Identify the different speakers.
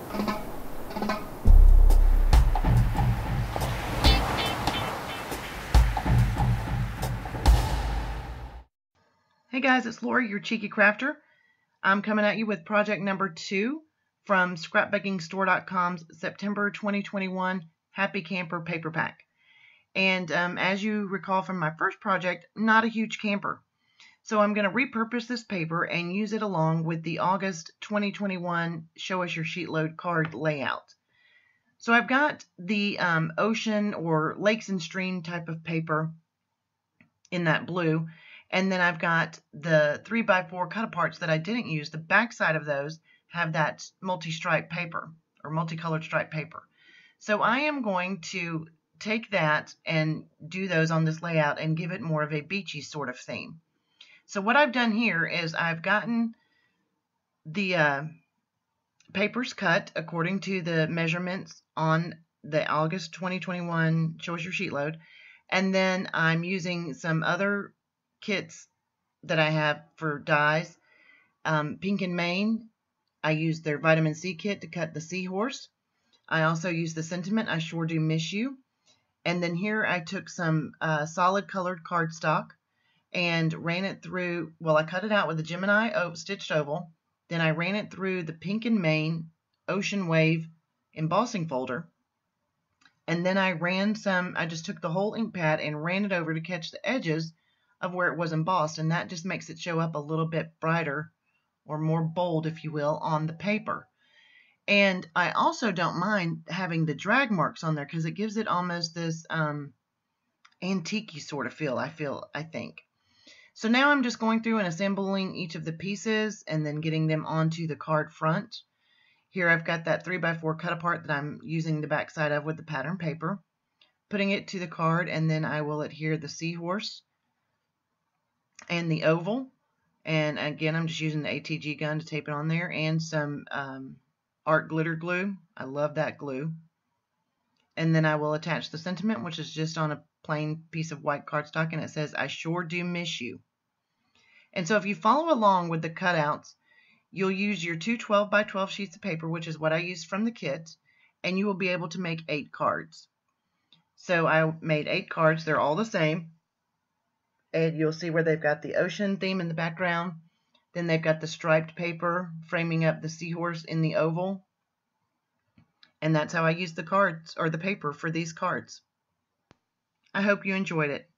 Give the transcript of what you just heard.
Speaker 1: Hey guys, it's Lori, your cheeky crafter. I'm coming at you with project number 2 from scrapbookingstore.com's September 2021 Happy Camper paper pack. And as you recall from my first project, not a huge camper. So I'm going to repurpose this paper and use it along with the August 2021 Show Us Your Sheet Load card layout. So I've got the ocean or lakes and stream type of paper in that blue. And then I've got the 3x4 cut-aparts that I didn't use. The back side of those have that multi-stripe paper or multicolored stripe paper. So I am going to take that and do those on this layout and give it more of a beachy sort of theme. So what I've done here is I've gotten the papers cut according to the measurements on the August 2021 Show Us Your Sheet Load. And then I'm using some other kits that I have for dyes. Pink and Maine, I used their vitamin C kit to cut the seahorse. I also used the sentiment, I sure do miss you. And then here I took some solid colored cardstock and ran it through, well, I cut it out with a Gemini stitched oval. Then I ran it through the Pink and Maine Ocean Wave embossing folder. And then I just took the whole ink pad and ran it over to catch the edges of where it was embossed, and that just makes it show up a little bit brighter or more bold, if you will, on the paper. And I also don't mind having the drag marks on there because it gives it almost this antique-y sort of feel, I think. So now I'm just going through and assembling each of the pieces and then getting them onto the card front. Here I've got that 3x4 cut apart that I'm using the back side of with the pattern paper, putting it to the card, and then I will adhere the seahorse and the oval. And again, I'm just using the ATG gun to tape it on there, and some art glitter glue. I love that glue. And then I will attach the sentiment, which is just on a plain piece of white cardstock, and it says, "I sure do miss you." And so if you follow along with the cutouts, you'll use your two 12x12 sheets of paper, which is what I used from the kit, and you will be able to make 8 cards. So I made 8 cards. They're all the same. And you'll see where they've got the ocean theme in the background. Then they've got the striped paper framing up the seahorse in the oval. And that's how I used the cards or the paper for these cards. I hope you enjoyed it.